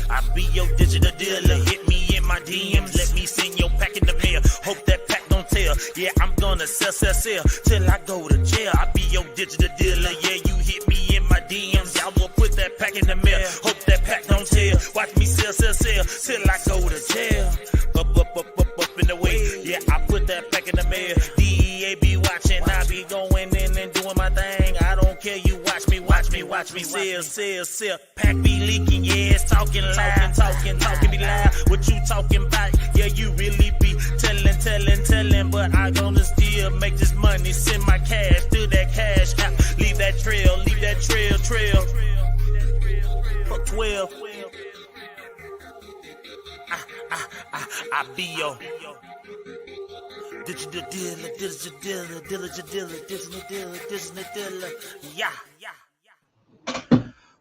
I be your digital dealer. Hit me in my DMs. Let me send your pack in the mail. Hope that pack don't tell. Yeah, I'm gonna sell till I go to jail. I be your digital dealer. Yeah, you hit me in my DMs. I will put that pack in the mail. Hope that pack don't tell. Watch me sell till I go to jail. Up in the way. Yeah, I put that pack in the mail. DEA be watching. I be going in and doing my thing. I don't care. You watch me sell. Pack be leaking, yeah, it's talking loud, talking be loud. What you talking about? Yeah, you really be telling, but I gonna still make this money. Send my cash to that cash app. Leave that trail. For 12. I be your digital dealer. Yeah.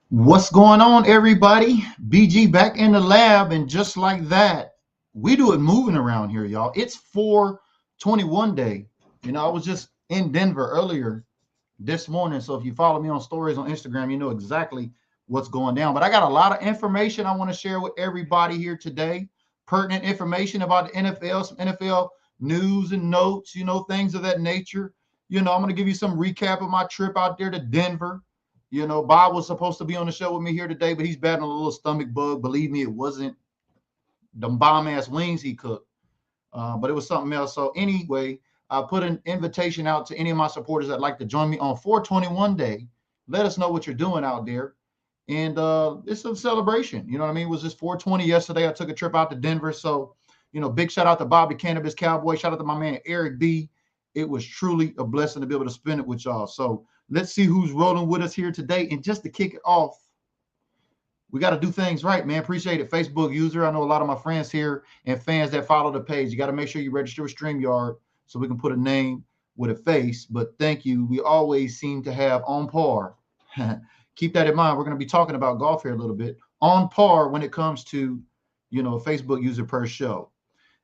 What's going on, everybody? BG back in the lab, and just like that, we do it moving around here, y'all. It's 421 day. You know, I was just in Denver earlier this morning, so if you follow me on stories on Instagram, you know exactly what's going down. But I got a lot of information I want to share with everybody here today. Pertinent information about the NFL, some NFL news and notes, you know, things of that nature. You know, I'm going to give you some recap of my trip out there to Denver. You know, Bob was supposed to be on the show with me here today, but he's battling a little stomach bug. Believe me, it wasn't the bomb-ass wings he cooked, but it was something else. So anyway, I put an invitation out to any of my supporters that'd like to join me on 421 day. Let us know what you're doing out there. And it's a celebration. You know what I mean? It was just 420 yesterday. I took a trip out to Denver. So, you know, big shout out to Bobby Cannabis Cowboy. Shout out to my man, Eric B. It was truly a blessing to be able to spend it with y'all. So let's see who's rolling with us here today. And just to kick it off, we got to do things right, man. Appreciate it. Facebook user. I know a lot of my friends here and fans that follow the page. You got to make sure you register with StreamYard so we can put a name with a face. But thank you. We always seem to have on par. Keep that in mind. We're going to be talking about golf here a little bit. On par when it comes to, you know, Facebook user per show.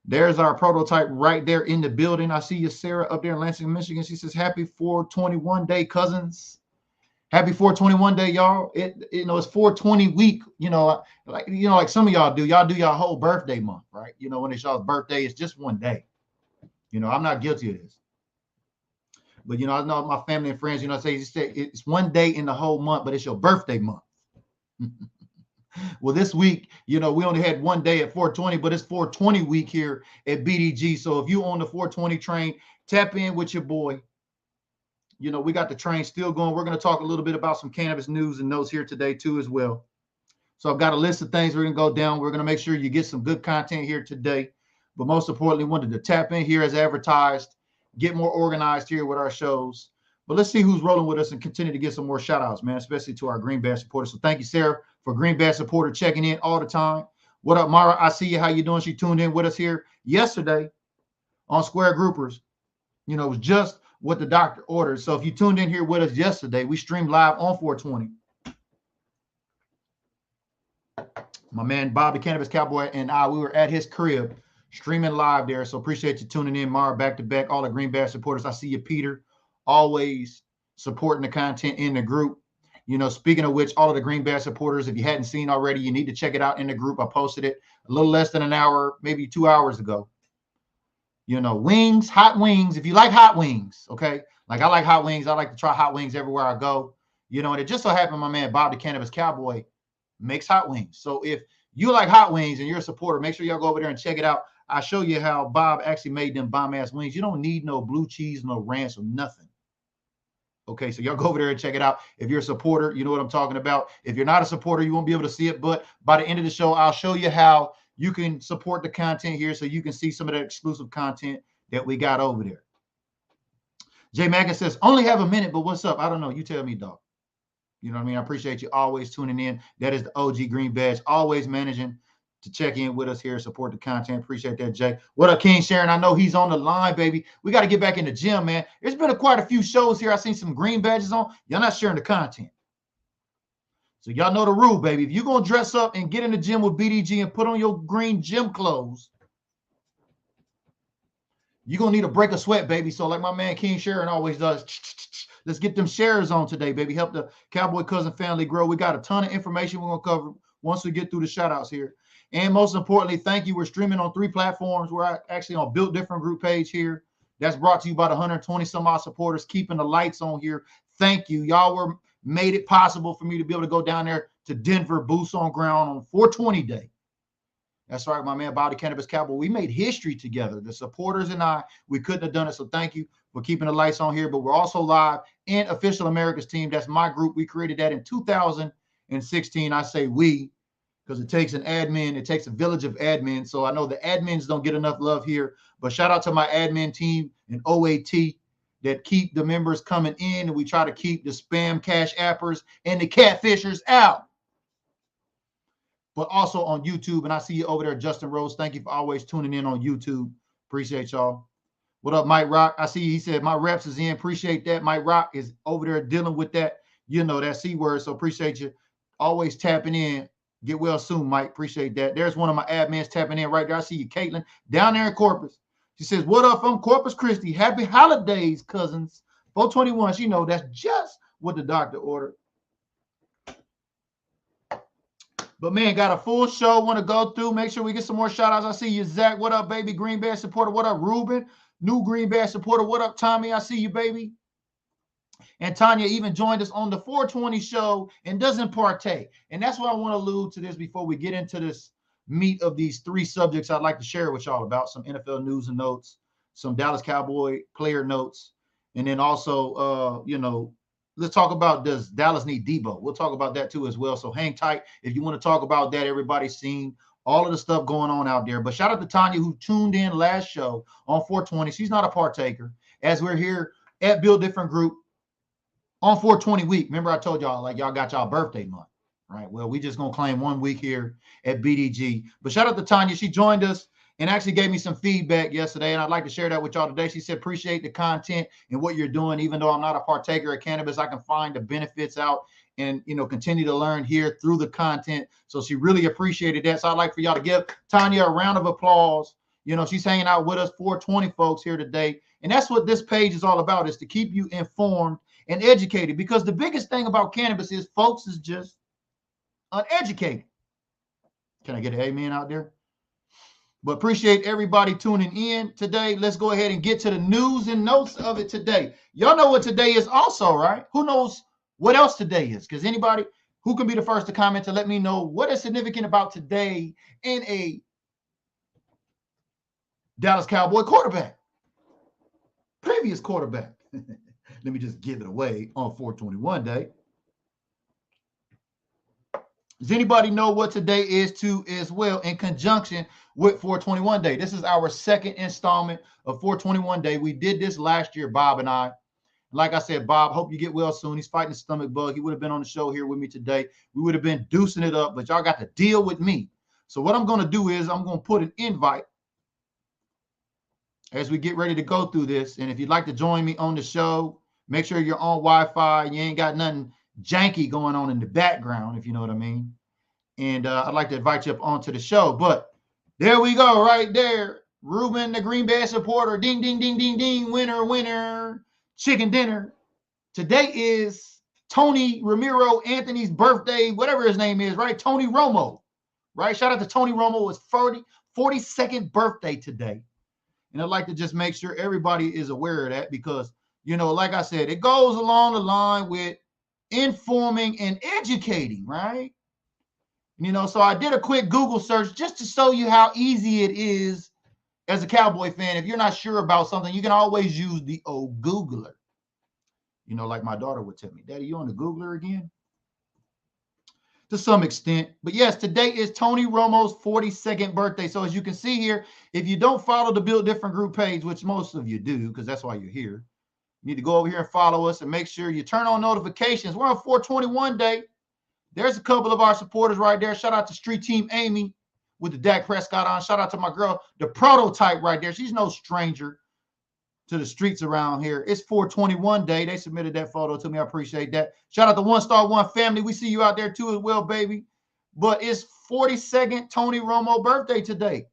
There's our prototype right there in the building. I see you, Sarah, up there in Lansing, Michigan. She says, happy 421 day, cousins. Happy 421 day, y'all. You know, it's 420 week, you know, like some of y'all do. Y'all do y'all whole birthday month, right? You know, when it's y'all's birthday, it's just one day. You know, I'm not guilty of this. But, you know, I know my family and friends, you know, say it's one day in the whole month, but it's your birthday month. Well, this week, you know, we only had one day at 420, but it's 420 week here at BDG. So if you on the 420 train, tap in with your boy. You know, we got the train still going. We're going to talk a little bit about some cannabis news and notes here today too as well. So I've got a list of things we're going to go down. We're going to make sure you get some good content here today. But most importantly, wanted to tap in here as advertised, get more organized here with our shows. But let's see who's rolling with us and continue to get some more shout outs, man, especially to our Green Badge supporters. So thank you, Sarah, for Green Badge supporter checking in all the time. What up, Mara? I see you. How you doing? She tuned in with us here yesterday on Square Groupers. You know, it was just what the doctor ordered. So if you tuned in here with us yesterday, we streamed live on 420. My man, Bobby Cannabis Cowboy, and we were at his crib streaming live there. So appreciate you tuning in, Mara, back to back. All the Green Badge supporters. I see you, Peter, always supporting the content in the group. You know, speaking of which, all of the Green Badge supporters, if you hadn't seen already, you need to check it out in the group. I posted it a little less than an hour, maybe 2 hours ago. You know, wings, hot wings. If you like hot wings, okay? Like I like hot wings. I like to try hot wings everywhere I go. You know, and it just so happened my man, Bob the Cannabis Cowboy, makes hot wings. So if you like hot wings and you're a supporter, make sure y'all go over there and check it out. I'll show you how Bob actually made them bomb-ass wings. You don't need no blue cheese, no ranch, or nothing. Okay, so y'all go over there and check it out. If you're a supporter, you know what I'm talking about. If you're not a supporter, you won't be able to see it. But by the end of the show, I'll show you how you can support the content here so you can see some of that exclusive content that we got over there. Jay Magan says, only have a minute, but what's up? I don't know. You tell me, dog. You know what I mean? I appreciate you always tuning in. That is the OG Green Badge, always managing to check in with us here, support the content. Appreciate that, Jay. What up, King Sharon? I know he's on the line, baby. We got to get back in the gym, man. There's been quite a few shows here. I've seen some Green Badges on. Y'all not sharing the content. So y'all know the rule, baby. If you're going to dress up and get in the gym with BDG and put on your green gym clothes, you're going to need a break of sweat, baby. So like my man King Sharon always does, Let's get them shares on today, baby. Help the Cowboy Cousin family grow. We got a ton of information we're going to cover once we get through the shout outs here. And most importantly, thank you. We're streaming on 3 platforms. We're actually on Built Different group page here. That's brought to you by the 120 some odd supporters keeping the lights on here. Thank you. Y'all made it possible for me to be able to go down there to Denver, boots on ground on 420 day. That's right, my man, Body Cannabis Cowboy. We made history together. The supporters and I, we couldn't have done it. So thank you for keeping the lights on here. But we're also live in Official America's Team. That's my group. We created that in 2016. I say we, because it takes an admin. It takes a village of admins. So I know the admins don't get enough love here. But shout out to my admin team and OAT that keep the members coming in. And we try to keep the spam cash appers and the catfishers out. But also on YouTube. And I see you over there, Justin Rose. Thank you for always tuning in on YouTube. Appreciate y'all. What up, Mike Rock? I see he said my reps is in. Appreciate that. Mike Rock is over there dealing with that, that C word. So appreciate you always tapping in. Get well soon, Mike. Appreciate that. There's one of my admins tapping in right there. I see you, Caitlin, down there in Corpus. She says, what up from Corpus Christi? Happy holidays, cousins. 421. She know that's just what the doctor ordered. But, man, got a full show. Want to go through. Make sure we get some more shout-outs. I see you, Zach. What up, baby? Green Bear supporter. What up, Ruben? New Green Bear supporter. What up, Tommy? I see you, baby. And Tanya even joined us on the 420 show and doesn't partake. And that's what I want to allude to this before we get into this meat of these 3 subjects I'd like to share with y'all about. Some NFL news and notes, some Dallas Cowboy player notes, and then also, let's talk about, does Dallas need Debo? We'll talk about that too as well. So hang tight. If you want to talk about that, everybody's seen all of the stuff going on out there. But shout out to Tanya who tuned in last show on 420. She's not a partaker as we're here at Build Different Group on 420 week. Remember I told y'all, like, y'all got y'all birthday month, right? Well, we just going to claim 1 week here at BDG. But shout out to Tanya. She joined us and actually gave me some feedback yesterday, and I'd like to share that with y'all today. She said, appreciate the content and what you're doing. Even though I'm not a partaker of cannabis, I can find the benefits out and, continue to learn here through the content. So she really appreciated that. So I'd like for y'all to give Tanya a round of applause. She's hanging out with us, 420 folks here today. And that's what this page is all about, is to keep you informed and educated. Because the biggest thing about cannabis is folks is just uneducated. Can I get an amen out there? But appreciate everybody tuning in today. Let's go ahead and get to the news and notes of it today. Y'all know what today is also, right? Who knows what else today is? Because anybody who can be the first to comment to let me know what is significant about today in a Dallas Cowboy quarterback. Previous quarterback. Let me just give it away on 421 day. Does anybody know what today is too as well in conjunction with 421 day? This is our second installment of 421 day. We did this last year, Bob and I. Like I said, Bob, hope you get well soon. He's fighting a stomach bug. He would have been on the show here with me today. We would have been deucing it up, but y'all got to deal with me. So what I'm going to do is I'm going to put an invite as we get ready to go through this. And if you'd like to join me on the show, make sure you're on Wi-Fi. You ain't got nothing janky going on in the background, if you know what I mean. And I'd like to invite you up onto the show. But there we go, right there. Ruben, the Green Bay supporter. Ding, ding, ding, ding, ding. Winner, winner. Chicken dinner. Today is Tony Ramiro Anthony's birthday, whatever his name is, right? Tony Romo, right? Shout out to Tony Romo. It's 42nd birthday today. And I'd like to just make sure everybody is aware of that because, like I said, it goes along the line with informing and educating, right? So I did a quick Google search just to show you how easy it is as a Cowboy fan. If you're not sure about something, you can always use the old Googler. Like my daughter would tell me, Daddy, you on the Googler again? To some extent. But yes, today is Tony Romo's 42nd birthday. So as you can see here, if you don't follow the Build Different Group page, which most of you do, because that's why you're here, you need to go over here and follow us and make sure you turn on notifications. We're on 421 day. There's a couple of our supporters right there. Shout out to Street Team Amy with the Dak Prescott on. Shout out to my girl, the prototype right there. She's no stranger to the streets around here. It's 421 day. They submitted that photo to me. I appreciate that. Shout out to One Star One family. We see you out there too as well, baby. But it's 42nd Tony Romo birthday today.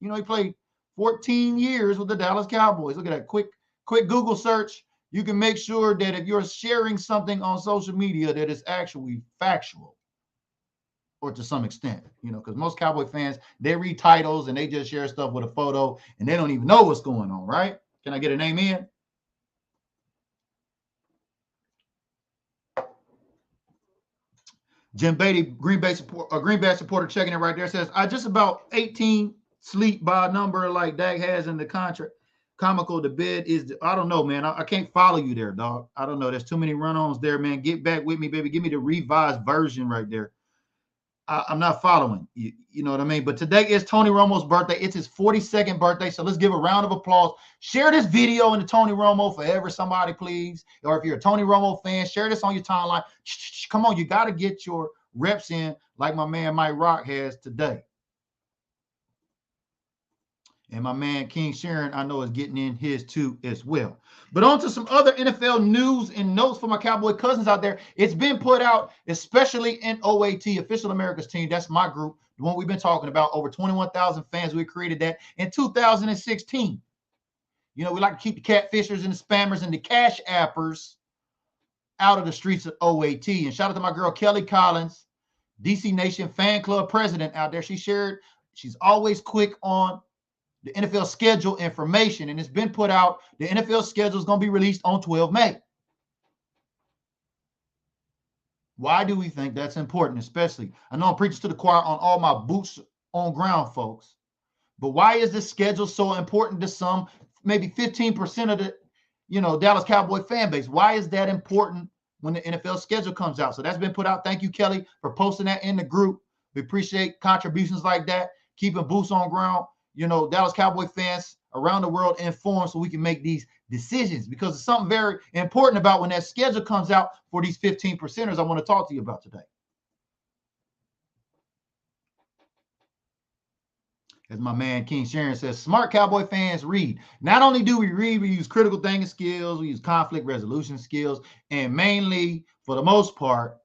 He played 14 years with the Dallas Cowboys. Look at that quick Google search. You can make sure that if you're sharing something on social media that is actually factual, or to some extent, because most Cowboy fans, they read titles and they just share stuff with a photo and they don't even know what's going on, right? Can I get an amen? Jim Beatty, Green Bay supporter checking it right there, says, I just about 18 sleep by a number like Dak has in the contract. Comical, the bid is, I don't know, man. I can't follow you there, dog. I don't know. There's too many run-ons there, man. Get back with me, baby. Give me the revised version right there. I'm not following. You know what I mean? But today is Tony Romo's birthday. It's his 42nd birthday. So let's give a round of applause. Share this video in the Tony Romo forever, somebody, please. Or if you're a Tony Romo fan, share this on your timeline. Come on, you got to get your reps in like my man Mike Rock has today. And my man King Sharon, I know, is getting in his too as well. But on to some other NFL news and notes for my Cowboy cousins out there. It's been put out, especially in OAT, Official America's Team. That's my group, the one we've been talking about. Over 21,000 fans. We created that in 2016. We like to keep the catfishers and the spammers and the cash appers out of the streets of OAT. And shout out to my girl Kelly Collins, DC Nation fan club president out there. She's always quick on the NFL schedule information, and it's been put out. The NFL schedule is going to be released on 12 May. Why do we think that's important? Especially, I know I'm preaching to the choir on all my boots on ground folks, but why is this schedule so important to some, maybe 15% of the, Dallas Cowboy fan base? Why is that important when the NFL schedule comes out? So that's been put out. Thank you, Kelly, for posting that in the group. We appreciate contributions like that, keeping boots on ground. Dallas Cowboy fans around the world informed so we can make these decisions, because it's something very important about when that schedule comes out for these 15%ers I want to talk to you about today. As my man King Sharon says, smart Cowboy fans read. Not only do we read, we use critical thinking skills, we use conflict resolution skills, and mainly, for the most part,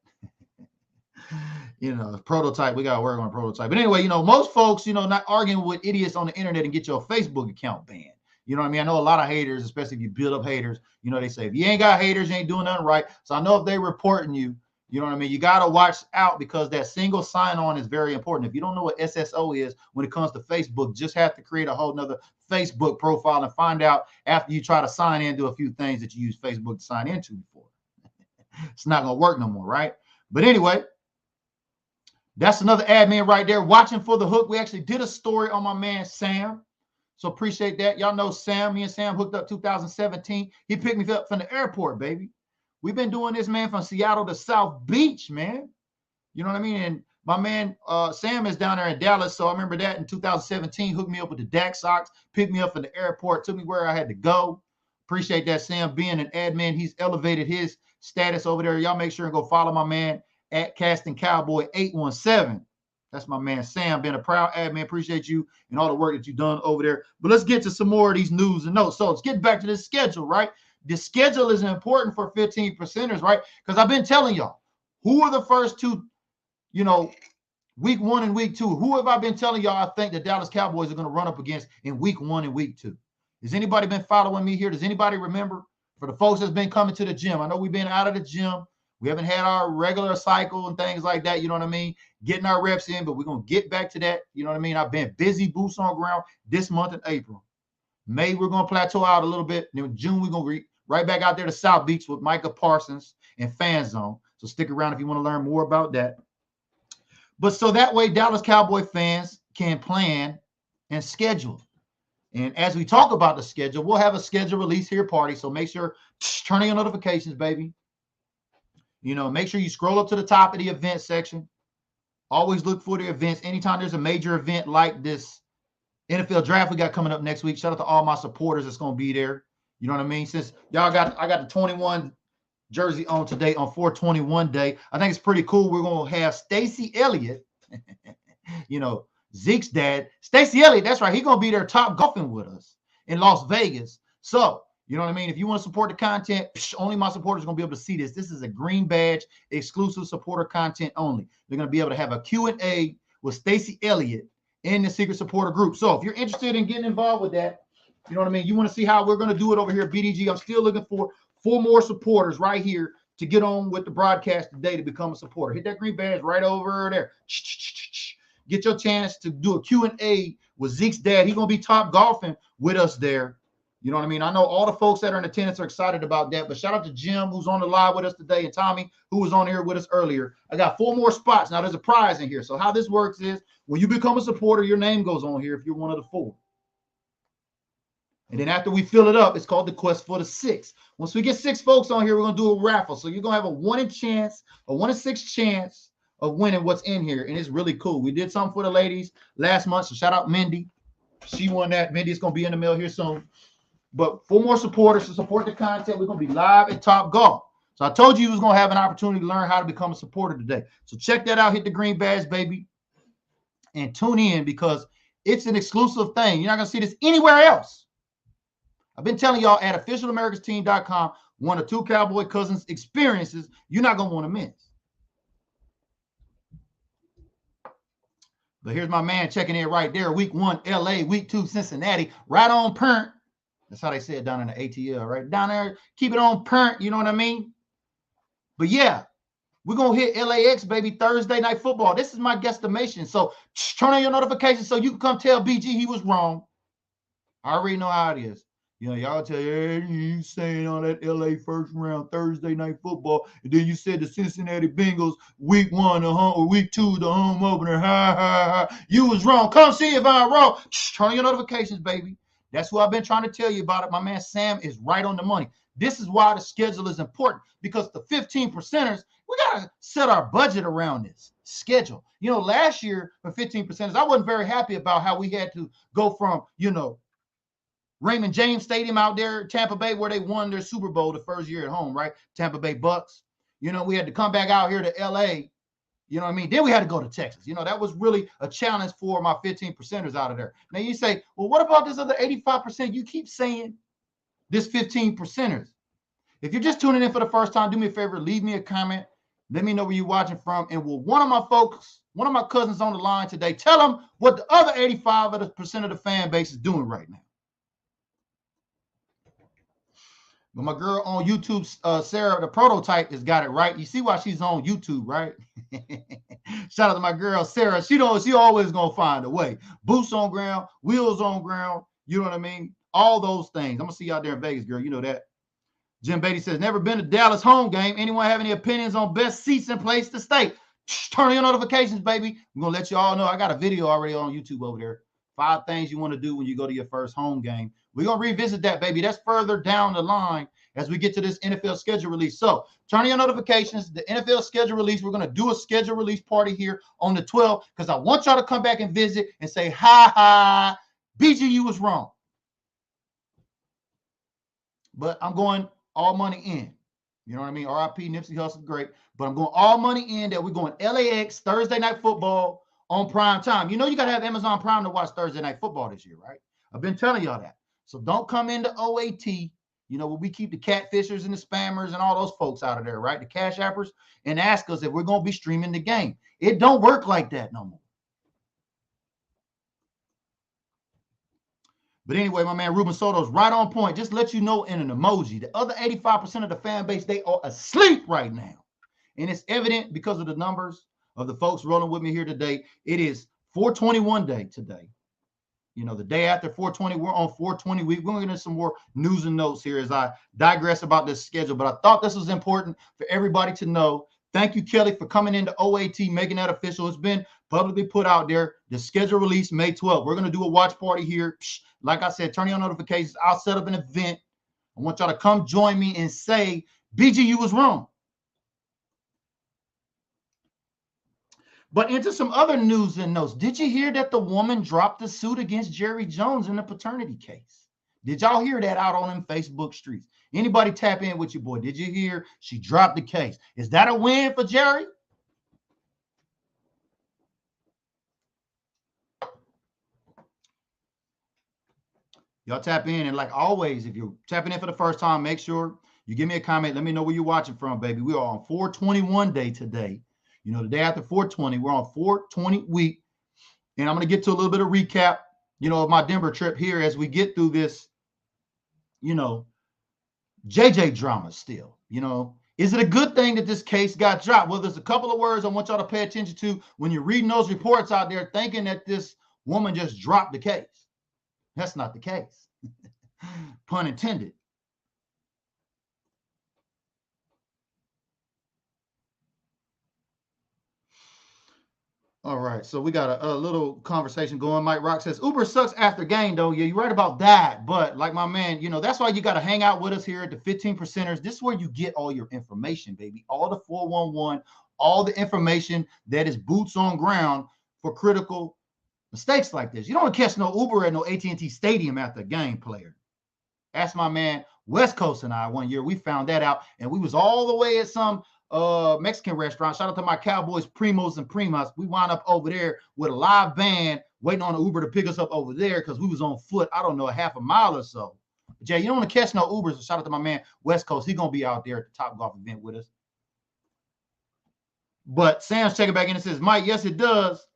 prototype. We got to work on a prototype. But anyway, most folks, not arguing with idiots on the internet and get your Facebook account banned. You know what I mean? I know a lot of haters, especially if you build up haters. They say, if you ain't got haters, you ain't doing nothing right. So I know if they reporting you, you know what I mean? You got to watch out, because that single sign-on is very important. If you don't know what SSO is when it comes to Facebook, just have to create a whole nother Facebook profile and find out after you try to sign into a few things that you use Facebook to sign into before. It's not going to work no more, right? But anyway, that's another admin right there watching for the hook. We actually did a story on my man Sam. So appreciate that. Y'all know Sam. Me and Sam hooked up 2017. He picked me up from the airport, baby. We've been doing this, man, from Seattle to South Beach, man. You know what I mean? And my man Sam is down there in Dallas. So I remember that in 2017, hooked me up with the Dak socks, picked me up from the airport, took me where I had to go. Appreciate that, Sam, being an admin. He's elevated his status over there. Y'all make sure and go follow my man at Casting Cowboy 817. That's my man Sam, being a proud admin. Appreciate you and all the work that you've done over there. But let's get to some more of these news and notes. So let's get back to this schedule, right? The schedule is important for 15%ers, right? Because I've been telling y'all, who are the first two, week 1 and week 2? Who have I been telling y'all I think the Dallas Cowboys are going to run up against in week 1 and week 2? Has anybody been following me here? Does anybody remember? For the folks that's been coming to the gym, I know we've been out of the gym. We haven't had our regular cycle and things like that, you know what I mean? Getting our reps in, but we're going to get back to that, you know what I mean? I've been busy, boots on ground this month in April. May, we're going to plateau out a little bit. Then June, we're going to right back out there to South Beach with Micah Parsons and Fan Zone. So stick around if you want to learn more about that. But so that way, Dallas Cowboy fans can plan and schedule. And as we talk about the schedule, we'll have a schedule release here party. So make sure, turn on your notifications, baby. Make sure you scroll up to the top of the event section. Always look for the events. Anytime there's a major event like this NFL draft we got coming up next week, shout out to all my supporters that's going to be there. You know what I mean? Since I got the 21 jersey on today on 421 day. I think it's pretty cool. We're going to have Stacey Elliott, Zeke's dad. Stacey Elliott, that's right. He's going to be there top golfing with us in Las Vegas. So, you know what I mean? If you want to support the content, only my supporters are going to be able to see this. This is a green badge, exclusive supporter content only. They're going to be able to have a Q&A with Stacey Elliott in the secret supporter group. So if you're interested in getting involved with that, you know what I mean? You want to see how we're going to do it over here at BDG. I'm still looking for 4 more supporters right here to get on with the broadcast today to become a supporter. Hit that green badge right over there. Get your chance to do a Q&A with Zeke's dad. He's going to be top golfing with us there. You know what I mean? I know all the folks that are in attendance are excited about that, but shout out to Jim, who's on the live with us today, and Tommy, who was on here with us earlier. I got 4 more spots. Now, there's a prize in here. So how this works is when you become a supporter, your name goes on here if you're one of the 4. And then after we fill it up, it's called the quest for the 6. Once we get 6 folks on here, we're going to do a raffle. So you're going to have a 1 in 6 chance of winning what's in here. And it's really cool. We did something for the ladies last month. So shout out Mindy. She won that. Mindy is going to be in the mail here soon. But 4 more supporters to support the content. We're going to be live at Top Golf. So I told you was going to have an opportunity to learn how to become a supporter today. So check that out. Hit the green badge, baby. And tune in because it's an exclusive thing. You're not going to see this anywhere else. I've been telling y'all at officialamericansteam.com, 1 or 2 Cowboy Cousins experiences you're not going to want to miss. But here's my man checking in right there. Week 1, LA. Week 2, Cincinnati. Right on parent. That's how they say it down in the ATL, right? Down there, keep it on parent. You know what I mean? But yeah, we're going to hit LAX, baby, Thursday night football. This is my guesstimation. So turn on your notifications so you can come tell BG he was wrong. I already know how it is. You know, y'all tell you, hey, you saying on that LA first round Thursday night football, and then you said the Cincinnati Bengals week 1 or week 2 the home opener. Ha ha ha! You was wrong. Come see if I'm wrong. Turn on your notifications, baby. That's what I've been trying to tell you about it. My man Sam is right on the money. This is why the schedule is important because the 15 percenters, we gotta set our budget around this schedule. You know, last year for 15 percenters, I wasn't very happy about how we had to go from Raymond James Stadium out there, Tampa Bay, where they won their Super Bowl the first year at home, right? Tampa Bay Bucks. You know, we had to come back out here to LA. You know what I mean? Then we had to go to Texas. You know, that was really a challenge for my 15 percenters out of there. Now you say, well, what about this other 85%? You keep saying this 15 percenters. If you're just tuning in for the first time, do me a favor, leave me a comment. Let me know where you're watching from. And will one of my folks, one of my cousins on the line today, tell them what the other 85% of the fan base is doing right now. But my girl on YouTube, Sarah, the prototype, has got it right. You see why she's on YouTube, right? Shout out to my girl, Sarah. She always going to find a way. Boots on ground, wheels on ground. You know what I mean? All those things. I'm going to see you out there in Vegas, girl. You know that. Jim Beatty says, never been to Dallas home game. Anyone have any opinions on best seats and place to stay? Turn on your notifications, baby. I'm going to let you all know. I got a video already on YouTube over there. 5 things you want to do when you go to your first home game. We're going to revisit that, baby. That's further down the line as we get to this NFL schedule release. So turn on your notifications. The NFL schedule release, we're going to do a schedule release party here on the 12th because I want y'all to come back and visit and say, ha, BGU was wrong. But I'm going all money in. You know what I mean? RIP, Nipsey Hussle, great. But I'm going all money in that we're going LAX, Thursday night football on prime time. You know you got to have Amazon Prime to watch Thursday night football this year, right? I've been telling y'all that. So don't come into OAT, you know, where we keep the catfishers and the spammers and all those folks out of there, right? The cash appers, and ask us if we're going to be streaming the game. It don't work like that no more. But anyway, my man Ruben Soto's right on point. Just let you know in an emoji, the other 85% of the fan base, they are asleep right now. And it's evident because of the numbers of the folks rolling with me here today. It is 421 day today. You know, the day after 420, we're on 420 week. We're going to get into some more news and notes here as I digress about this schedule. But I thought this was important for everybody to know. Thank you, Kelly, for coming into OAT, making that official. It's been publicly put out there. The schedule release May 12th. We're going to do a watch party here. Like I said, turn on notifications. I'll set up an event. I want y'all to come join me and say, BGU was wrong. But into some other news and notes. Did you hear that the woman dropped the suit against Jerry Jones in the paternity case? Did y'all hear that out on them Facebook streets? Anybody tap in with your boy? Did you hear she dropped the case? Is that a win for Jerry? Y'all tap in. And like always, if you're tapping in for the first time, make sure you give me a comment. Let me know where you're watching from, baby. We are on 421 day today. You know, the day after 420, we're on 420 week. And I'm going to get to a little bit of recap, you know, of my Denver trip here as we get through this, you know, JJ drama still. Is it a good thing that this case got dropped? Well, there's a couple of words I want y'all to pay attention to when you're reading those reports out there thinking that this woman just dropped the case. That's not the case. Pun intended. All right, so we got a little conversation going. Mike Rock says, Uber sucks after game, though. Yeah, you're right about that. But like my man, that's why you got to hang out with us here at the 15 percenters. This is where you get all your information, baby. All the 411, all the information that is boots on ground for critical mistakes like this. You don't catch no Uber at no AT&T Stadium after a game, player. That's my man West Coast and I one year. We found that out, and we was all the way at some Mexican restaurant. Shout out to my Cowboys, Primos and Primas. We wound up over there with a live band waiting on an Uber to pick us up over there because we was on foot, I don't know, a half a mile or so. But Jay, you don't want to catch no Ubers. So shout out to my man West Coast. He's going to be out there at the Top Golf event with us. But Sam's checking back in and says, Mike, yes, it does.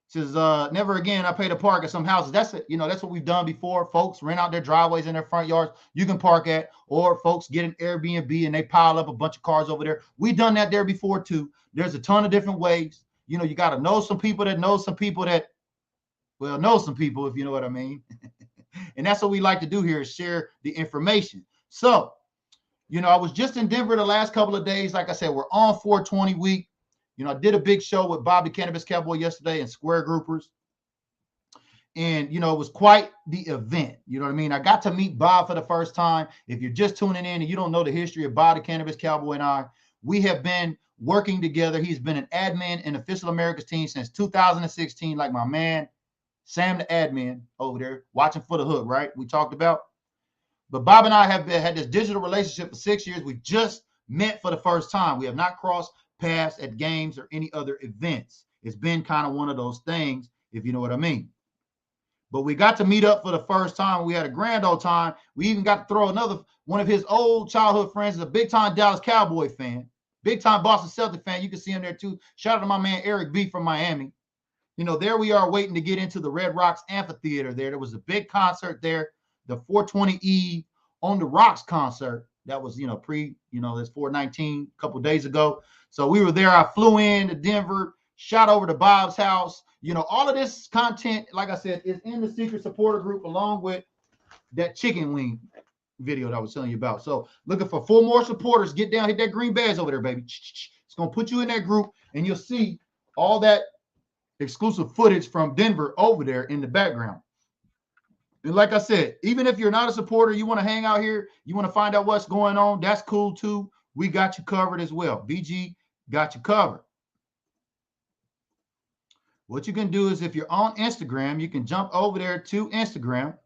Says, never again, I pay to park at some houses. That's it. That's what we've done before. Folks rent out their driveways in their front yards you can park at, or folks get an Airbnb and they pile up a bunch of cars over there. We've done that there before too. There's a ton of different ways. You got to know some people that know some people that, well, know some people, if you know what I mean. And that's what we like to do here is share the information. So, I was just in Denver the last couple of days. Like I said, we're on 420 week. I did a big show with Bobby Cannabis Cowboy yesterday and Square Groupers. And, it was quite the event. You know what I mean? I got to meet Bob for the first time. If you're just tuning in and you don't know the history of Bob the Cannabis Cowboy and I, we have been working together. He's been an admin in Official America's team since 2016, like my man, Sam the admin over there, watching for the hook, right? We talked about. But Bob and I have had this digital relationship for 6 years. We just met for the first time. We have not crossed paths at games or any other events. It's been kind of one of those things, if you know what I mean. But we got to meet up for the first time. We had a grand old time. We even got to throw another one of his old childhood friends, is a big-time Dallas Cowboy fan, big-time Boston Celtic fan. You can see him there too. Shout out to my man Eric B from Miami. There we are waiting to get into the Red Rocks Amphitheater there. There was a big concert there, the 420 Eve on the Rocks concert. That was, that's 419 a couple days ago. So we were there. I flew in to Denver, shot over to Bob's house. All of this content, like I said, is in the secret supporter group along with that chicken wing video that I was telling you about. So looking for 4 more supporters. Get down, hit that green badge over there, baby. It's going to put you in that group, and you'll see all that exclusive footage from Denver over there in the background. And like I said, even if you're not a supporter, you want to hang out here, you want to find out what's going on, that's cool too. We got you covered as well. BG got you covered. What you can do is if you're on Instagram, you can jump over there to Instagram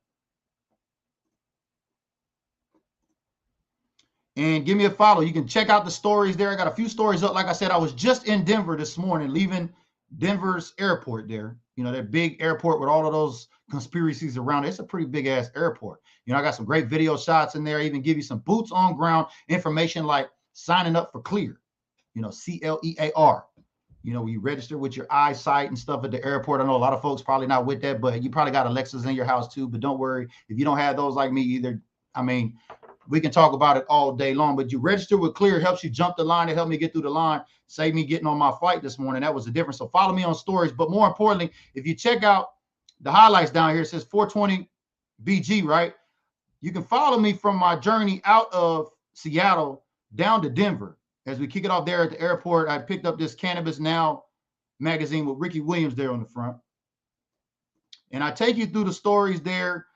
and give me a follow. You can check out the stories there. I got a few stories up. Like I said, I was just in Denver this morning, leaving Denver's airport there. That big airport with all of those conspiracies around it. It's a pretty big ass airport. I got some great video shots in there. I even give you some boots on ground information like signing up for Clear, CLEAR. We register with your eyesight and stuff at the airport. I know a lot of folks probably not with that, but you probably got Alexas in your house too. But don't worry, if you don't have those like me either, we can talk about it all day long. But you register with Clear, helps you jump the line. It helped me get through the line, save me getting on my flight this morning. That was the difference. So follow me on stories. But more importantly, if you check out the highlights down here, it says 420 BG, right? You can follow me from my journey out of Seattle down to Denver. As we kick it off there at the airport, I picked up this Cannabis Now magazine with Ricky Williams there on the front. And I take you through the stories there,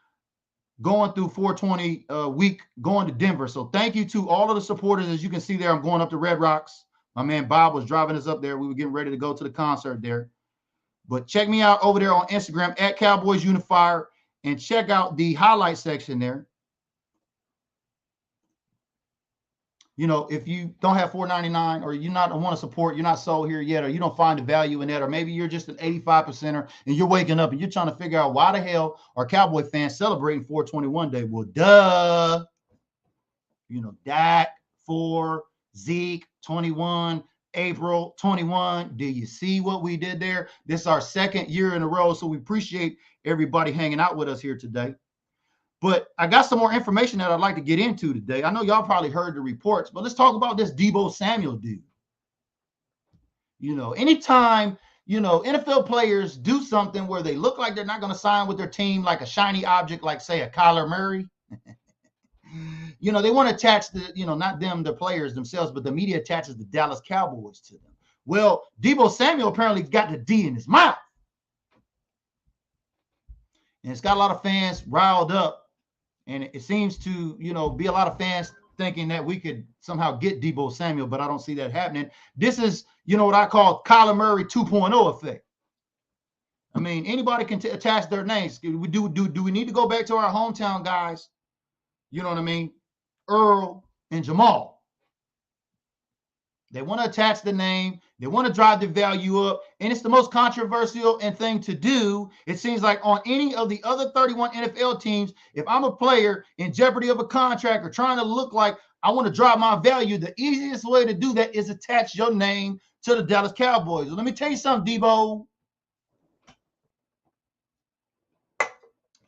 going through 420 week, going to Denver. So thank you to all of the supporters. As you can see there, I'm going up to Red Rocks. My man Bob was driving us up there. We were getting ready to go to the concert there. But check me out over there on Instagram at Cowboys Unifier and check out the highlight section there. If you don't have $4.99 or you not want to support, you're not sold here yet, or you don't find the value in that, or maybe you're just an 85%er and you're waking up and you're trying to figure out why the hell are Cowboy fans celebrating 421 Day? Well, duh. Dak, 4, Zeke, 21, April, 21. Do you see what we did there? This is our second year in a row, so we appreciate everybody hanging out with us here today. But I got some more information that I'd like to get into today. I know y'all probably heard the reports, but let's talk about this Deebo Samuel dude. You know, anytime, you know, NFL players do something where they look like they're not going to sign with their team, like a shiny object, like say a Kyler Murray, you know, they want to attach the, you know, not them, the players themselves, but the media attaches the Dallas Cowboys to them. Well, Deebo Samuel apparently got the D in his mouth. And it's got a lot of fans riled up. And it seems to, you know, be a lot of fans thinking that we could somehow get Deebo Samuel, but I don't see that happening. This is, you know, what I call Kyler Murray 2.0 effect. I mean, anybody can attach their names. Do we need to go back to our hometown guys? You know what I mean? Earl and Jamal. They want to attach the name. They want to drive the value up. And it's the most controversial thing to do. It seems like on any of the other 31 NFL teams, if I'm a player in jeopardy of a contract or trying to look like I want to drive my value, the easiest way to do that is attach your name to the Dallas Cowboys. Let me tell you something, Deebo.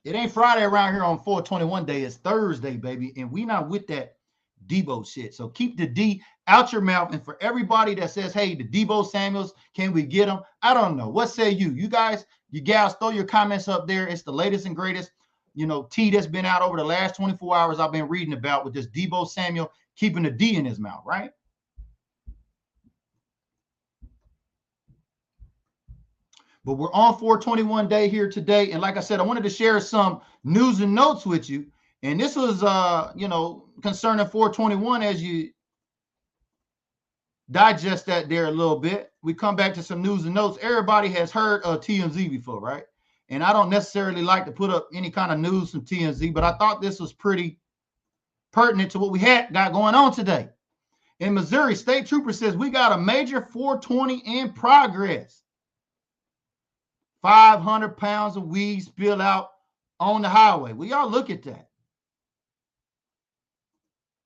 It ain't Friday around here on 421 day. It's Thursday, baby. And we not with that Deebo shit. So keep the D out your mouth. And for everybody that says, hey, the Deebo Samuels, can we get them? I don't know. What say you? You guys, you gals, throw your comments up there. It's the latest and greatest, you know, tea that's been out over the last 24 hours I've been reading about with this Deebo Samuel keeping the D in his mouth, right? But we're on 421 day here today. And like I said, I wanted to share some news and notes with you. And this was, you know, concerning 421 as you digest that there a little bit. We come back to some news and notes. Everybody has heard of TMZ before, right? And I don't necessarily like to put up any kind of news from TMZ, but I thought this was pretty pertinent to what we got going on today. In Missouri, state trooper says we got a major 420 in progress. 500 pounds of weed spilled out on the highway. Will y'all look at that?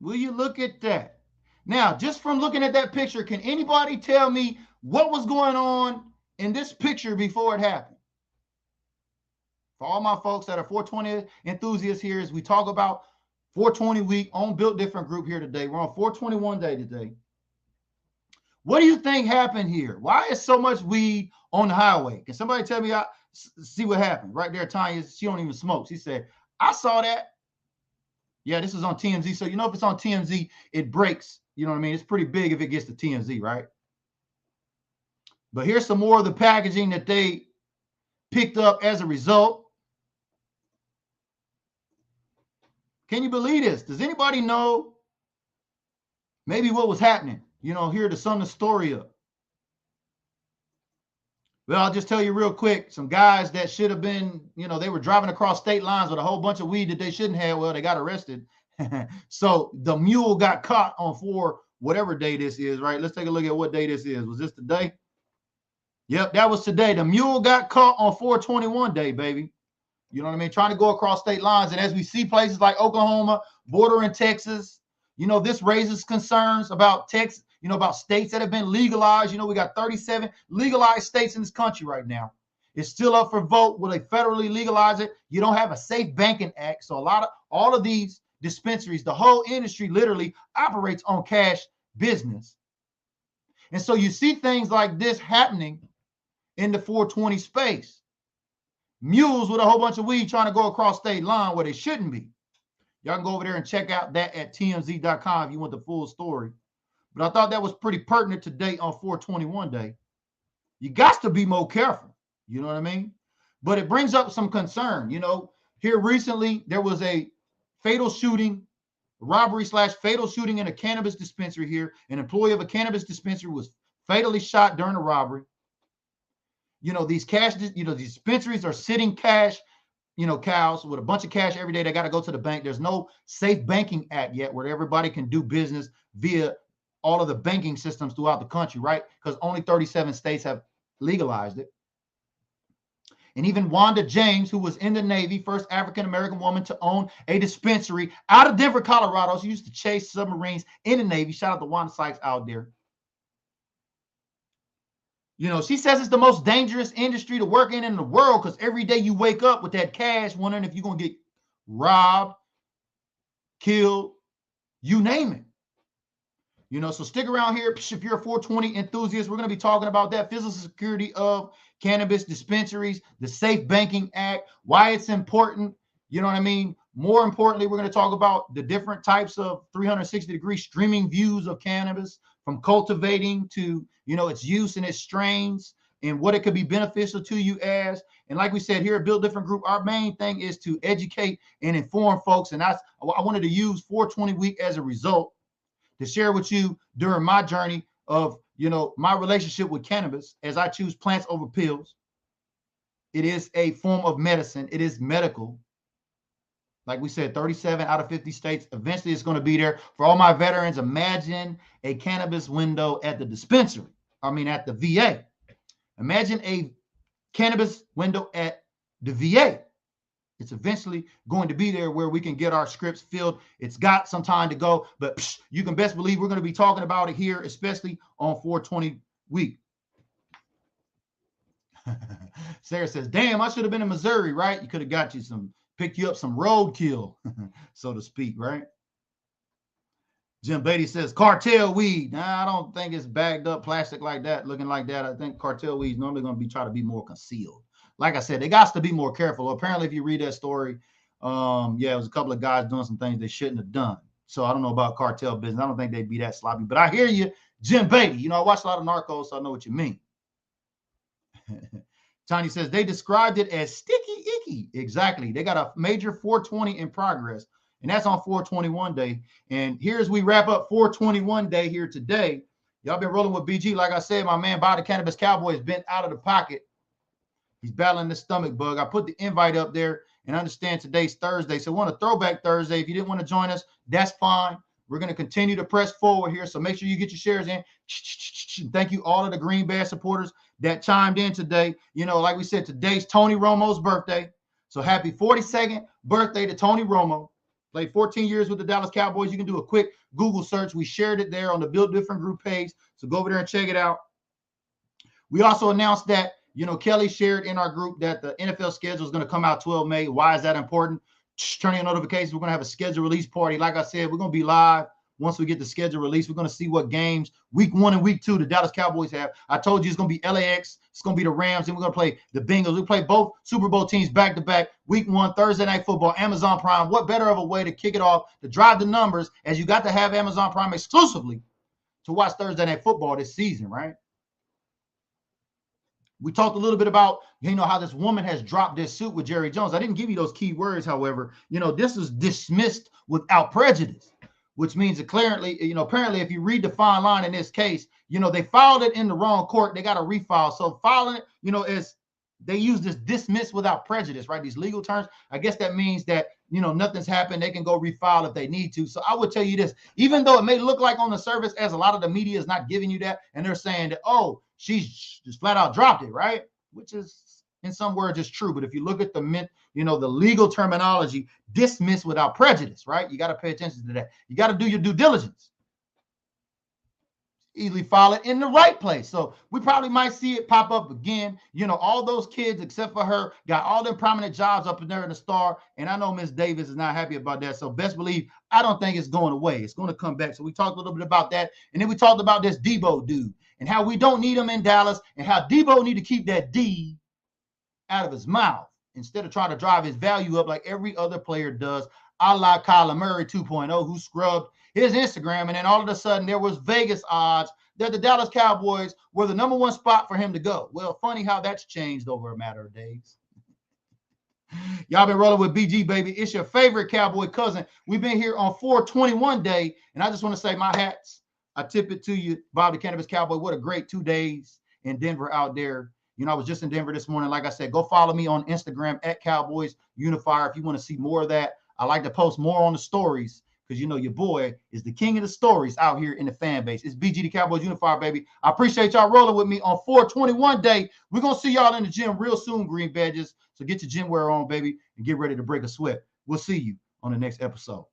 Will you look at that? Now, just from looking at that picture, can anybody tell me what was going on in this picture before it happened? For all my folks that are 420 enthusiasts here, as we talk about 420 week on Built Different group here today. We're on 421 day today. What do you think happened here? Why is so much weed on the highway? Can somebody tell me? See what happened right there? Tanya, she don't even smoke. She said, I saw that. Yeah, this is on TMZ. So, you know, if it's on TMZ, it breaks. You know what I mean? It's pretty big if it gets to TMZ, right? But here's some more of the packaging that they picked up as a result. Can you believe this? Does anybody know maybe what was happening? You know, here to sum the story up. Well, I'll just tell you real quick. Some guys that should have been, you know, they were driving across state lines with a whole bunch of weed that they shouldn't have. Well, they got arrested. So the mule got caught on whatever day this is, right? Let's take a look at what day this is. Was this today? Yep, that was today. The mule got caught on 421 day, baby. You know what I mean? Trying to go across state lines. And as we see places like Oklahoma, bordering Texas, you know, this raises concerns about Texas, you know, about states that have been legalized. You know, we got 37 legalized states in this country right now. It's still up for vote. Will they federally legalize it? You don't have a safe banking act. So all of these dispensaries, the whole industry literally operates on cash business. And so you see things like this happening in the 420 space. Mules with a whole bunch of weed trying to go across state line where they shouldn't be. Y'all can go over there and check out that at tmz.com if you want the full story. But I thought that was pretty pertinent today on 421 day. You got to be more careful. You know what I mean? But it brings up some concern. You know, here recently, there was a fatal shooting, robbery/fatal shooting in a cannabis dispensary here. An employee of a cannabis dispensary was fatally shot during a robbery. You know, these dispensaries are sitting cash, you know, cows with a bunch of cash every day. They got to go to the bank. There's no safe banking act yet where everybody can do business via all of the banking systems throughout the country, right? Because only 37 states have legalized it. And even Wanda James, who was in the Navy, first African-American woman to own a dispensary out of Denver, Colorado. She used to chase submarines in the Navy. Shout out to Wanda Sykes out there. You know, she says it's the most dangerous industry to work in the world because every day you wake up with that cash wondering if you're going to get robbed, killed, you name it. So stick around here. If you're a 420 enthusiast, we're going to be talking about that physical security of cannabis dispensaries, the Safe Banking Act, why it's important. You know what I mean? More importantly, we're going to talk about the different types of 360-degree streaming views of cannabis, from cultivating to, its use and its strains and what it could be beneficial to you as. And like we said here at Build Different Group, our main thing is to educate and inform folks. And I wanted to use 420 week as a result to share with you during my journey of, my relationship with cannabis as I choose plants over pills. It is a form of medicine. It is medical. Like we said, 37 out of 50 states. Eventually, it's going to be there. For all my veterans, imagine a cannabis window at the dispensary. At the VA. Imagine a cannabis window at the VA. It's eventually going to be there where we can get our scripts filled. It's got some time to go, but you can best believe we're going to be talking about it here, especially on 420 week. Sarah says, damn, I should have been in Missouri, right? You could have picked you up some roadkill, so to speak, right? Jim Beatty says, cartel weed. Nah, I don't think it's bagged up plastic like that, looking like that. I think cartel weed is normally going to try to be more concealed. Like I said, they got to be more careful. Apparently, if you read that story, it was a couple of guys doing some things they shouldn't have done. So I don't know about cartel business. I don't think they'd be that sloppy. But I hear you, Jim Beatty. I watch a lot of Narcos, so I know what you mean. Tiny says, they described it as sticky icky. Exactly. They got a major 420 in progress, and that's on 421 day. And here as we wrap up 421 day here today, y'all been rolling with BG. Like I said, my man, By the Cannabis Cowboy, has been out of the pocket. He's battling the stomach bug. I put the invite up there, and understand today's Thursday. So want a throwback Thursday. If you didn't want to join us, that's fine. We're going to continue to press forward here. So make sure you get your shares in. Thank you all of the Green Bear supporters that chimed in today. Like we said, today's Tony Romo's birthday. So happy 42nd birthday to Tony Romo. Played 14 years with the Dallas Cowboys. You can do a quick Google search. We shared it there on the Build Different Group page. So go over there and check it out. We also announced that Kelly shared in our group that the NFL schedule is going to come out 12 May. Why is that important? Turn your notifications. We're going to have a schedule release party. Like I said, we're going to be live once we get the schedule released. We're going to see what games week 1 and week 2 the Dallas Cowboys have. I told you it's going to be LAX. It's going to be the Rams, and we're going to play the Bengals. We play both Super Bowl teams back to back. Week 1, Thursday Night Football, Amazon Prime. What better of a way to kick it off, to drive the numbers, as you got to have Amazon Prime exclusively to watch Thursday Night Football this season, right? We talked a little bit about, how this woman has dropped this suit with Jerry Jones. I didn't give you those key words, however. This is dismissed without prejudice, which means that clearly, apparently if you read the fine line in this case, they filed it in the wrong court. They got to refile. So filing it, is they use this dismiss without prejudice, right? These legal terms. I guess that means that, nothing's happened. They can go refile if they need to. So I would tell you this, even though it may look like on the surface, as a lot of the media is not giving you that, and they're saying that, oh, she's just flat out dropped it, right? Which is, in some words, is true. But if you look at the legal terminology, dismiss without prejudice, right? You got to pay attention to that. You got to do your due diligence. Easily file it in the right place. So we probably might see it pop up again. All those kids, except for her, got all them prominent jobs up in there in the Star. And I know Miss Davis is not happy about that. So best believe, I don't think it's going away. It's going to come back. So we talked a little bit about that. And then we talked about this Debo dude and how we don't need him in Dallas, and how Debo need to keep that D out of his mouth instead of trying to drive his value up like every other player does, a la Kyler Murray 2.0, who scrubbed his Instagram, and then all of a sudden there was Vegas odds that the Dallas Cowboys were the number 1 spot for him to go. Well, funny how that's changed over a matter of days. Y'all been rolling with BG, baby. It's your favorite Cowboy cousin. We've been here on 421 day, and I just want to say my hats. I tip it to you, Bob the Cannabis Cowboy. What a great 2 days in Denver out there. I was just in Denver this morning. Like I said, go follow me on Instagram at Cowboys Unifier if you want to see more of that. I like to post more on the stories, because your boy is the king of the stories out here in the fan base. It's BG the Cowboys Unifier, baby. I appreciate y'all rolling with me on 421 day. We're going to see y'all in the gym real soon, Green Badges. So get your gym wear on, baby, and get ready to break a sweat. We'll see you on the next episode.